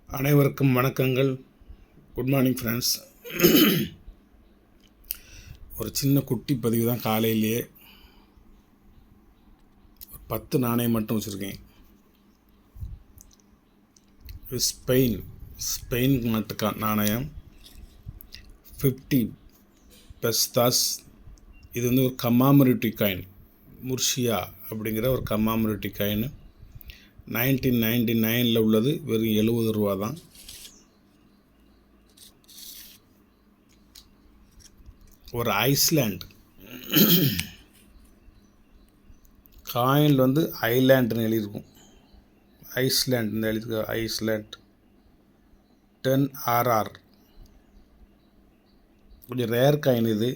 அனைவருக்கும் வணக்கங்கள். Good morning friends. ஒரு சின்ன குட்டி பதிவு தான். காலையிலேயே ஒரு 10 நாணயம் மட்டும் வச்சுருக்கேன். ஸ்பெயின் நாட்டுக்கா நாணயம் 50 பெஸ்தாஸ். இது வந்து ஒரு கமாமரேட்டிவ் காயின். முர்ஷியா அப்படிங்கிற ஒரு கமாமரேட்டிவ் காயின் 1999 உள்ளது. வெறும் 70 ரூபா தான். ஒரு ஐஸ்லேண்ட் காயினில் வந்து ஐலேண்டுன்னு எழுதியிருக்கும். ஐஸ்லேண்ட் எழுதியிருக்க ஐஸ்லேண்ட் 10RR. கொஞ்சம் ரேர் காயின் இது.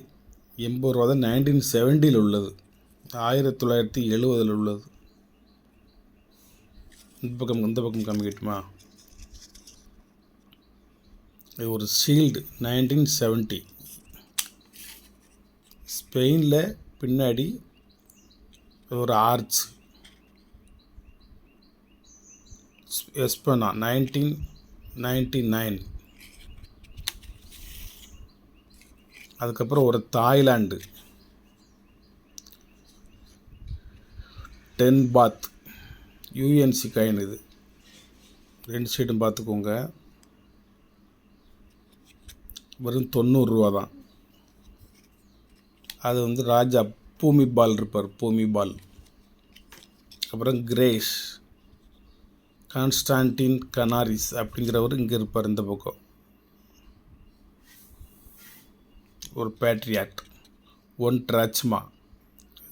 80 ரூபா தான். 1970 உள்ளது. 1970 உள்ளது. இந்த பக்கம் காமிக்கட்டுமா? இது ஒரு ஷீல்டு 1970. ஸ்பெயினில் பின்னாடி ஒரு ஆர்ச். எஸ்பனா 1999. அதுக்கப்புறம் ஒரு தாய்லாண்டு 10 பாத் யூஎன்சி காயின். இது 2 சைடும் பார்த்துக்கோங்க. வெறும் 90 ரூபா தான். அது வந்து ராஜா பூமிபால் இருப்பார். பூமிபால். அப்புறம் கிரேஷ் கான்ஸ்டான்டின் கனாரிஸ் அப்படிங்கிறவர் இங்கே இருப்பார். இந்த பக்கம் ஒரு பேட்ரியாட் 1 ட்ராச்மா.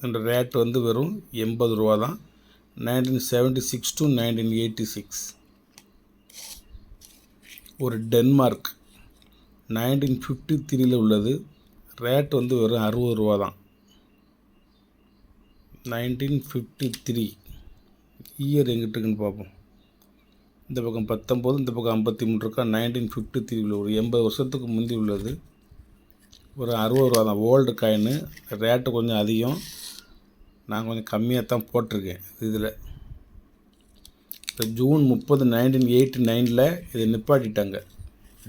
இந்த ரேட் வந்து வெறும் 80 ரூபா தான். 1976 to 1986. ஒரு டென்மார்க் 1953 உள்ளது. ரேட் வந்து வெறும் 60 ரூபா தான். 1953 இயர் எங்கிட்டுக்குன்னு பார்ப்போம். இந்த பக்கம் 19, இந்த பக்கம் 53 இருக்கா. 1953 உள்ள ஒரு 80 வருஷத்துக்கு முந்தி உள்ளது. ஒரு 60 ரூபா தான். Old coin. ரேட்டு கொஞ்சம் அதிகம். நான் கொஞ்சம் கம்மியாக தான் போட்டிருக்கேன் இதில். இப்போ ஜூன் 30, 1989 இதை நிப்பாட்டிட்டாங்க.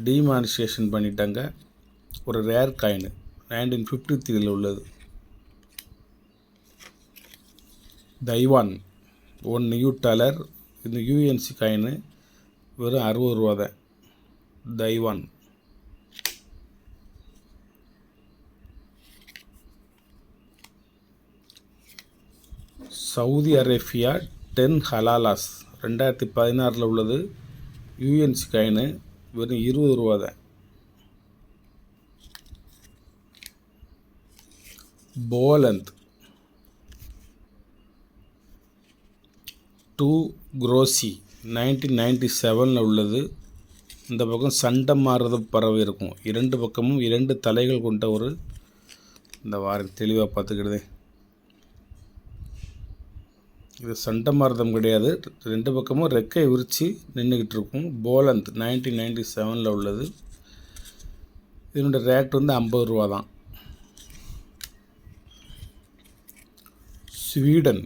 டிமானிசேஷன் பண்ணிட்டாங்க. ஒரு ரேர் காயின் 1953 உள்ளது. தைவான் $1. இந்த யூஎன்சி காயின் வெறும் 60 ரூபா தான். தைவான். சவுதி அரேபியா 10 ஹலாலாஸ் 2016 உள்ளது. யூஎன்சி காயின் வெறும் 20 ரூபா தான். போலந்த் 2 குரோசி 1997 உள்ளது. இந்த பக்கம் சண்டை மாறுறது பறவை இருக்கும். 2 பக்கமும் 2 தலைகள் கொண்ட ஒரு இந்த வாரம் தெளிவாக பார்த்துக்கிடுதே. இது சண்டை மாறுதம் கிடையாது. 2 பக்கமும் ரெக்கை விரித்து நின்றுக்கிட்டு இருக்கும். போலந்த் 1997 உள்ளது. இதனுடைய ரேட் வந்து 50 ரூபா தான். ஸ்வீடன்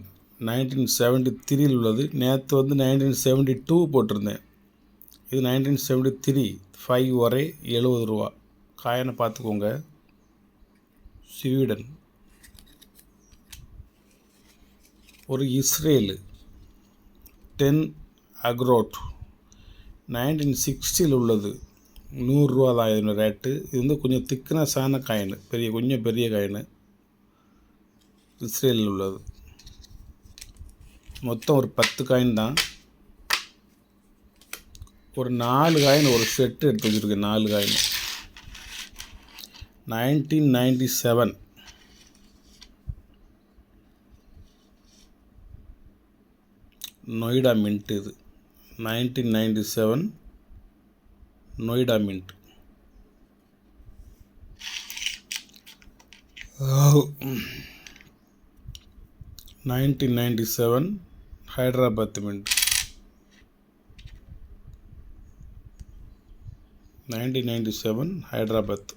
1973 உள்ளது. நேற்று வந்து 1972 போட்டிருந்தேன். இது 1973. 5 ஒரே 70 ரூபா. காயினை பார்த்துக்கோங்க. ஸ்வீடன். ஒரு இஸ்ரேலு 10 அக்ரோட் 1960 உள்ளது. 100 ரூபா தான் இதோட ரேட்டு. இது வந்து கொஞ்சம் திக்னஸான காயின். கொஞ்சம் பெரிய காயின். இஸ்ரேலில் உள்ளது. மொத்தம் ஒரு 10 காயின் தான். ஒரு 4 காயின் ஒரு செட்டு எடுத்து வச்சுருக்கேன். 4 காயின் 1997. நொய்டா மின்ட். இது 1997 Noida mint. 1997 Hyderabad mint. 1997 Hyderabad.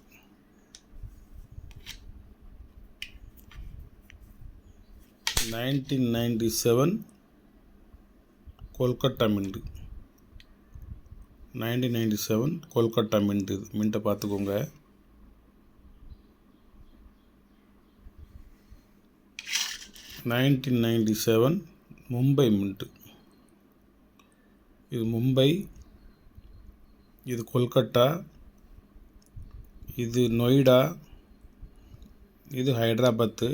1997 Kolkata mint. 1997 Kolkata mint. இது மின்ட்டை பார்த்துக்கோங்க. 1997 மும்பை மின்ட்டு. இது மும்பை, இது கொல்கட்டா, இது நொய்டா, இது ஹைதராபாத்து.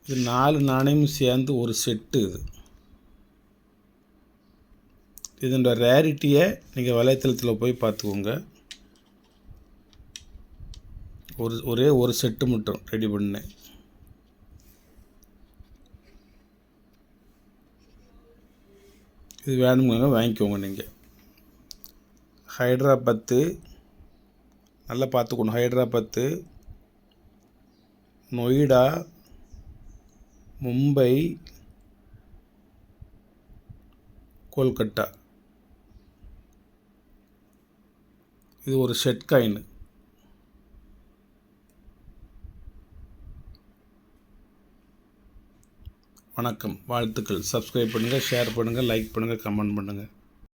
இது 4 நாணயமும் சேர்ந்து ஒரு செட்டு. இதோட ரேரிட்டியை நீங்கள் வலைத்தளத்தில் போய் பார்த்துக்கோங்க. ஒரே ஒரு செட்டு மட்டும் ரெடி பண்ணேன். இது வேணுங்க வாங்கிக்கோங்க. நீங்கள் ஹைதராபாத்து நல்லா பார்த்துக்கணும். ஹைதராபாத்து, நொய்டா, மும்பை, கொல்கட்டா. இது ஒரு செட் காயின். வணக்கம், வாழ்த்துக்கள். சப்ஸ்கிரைப் பண்ணுங்கள், ஷேர் பண்ணுங்கள், லைக் பண்ணுங்கள், கமெண்ட் பண்ணுங்கள்.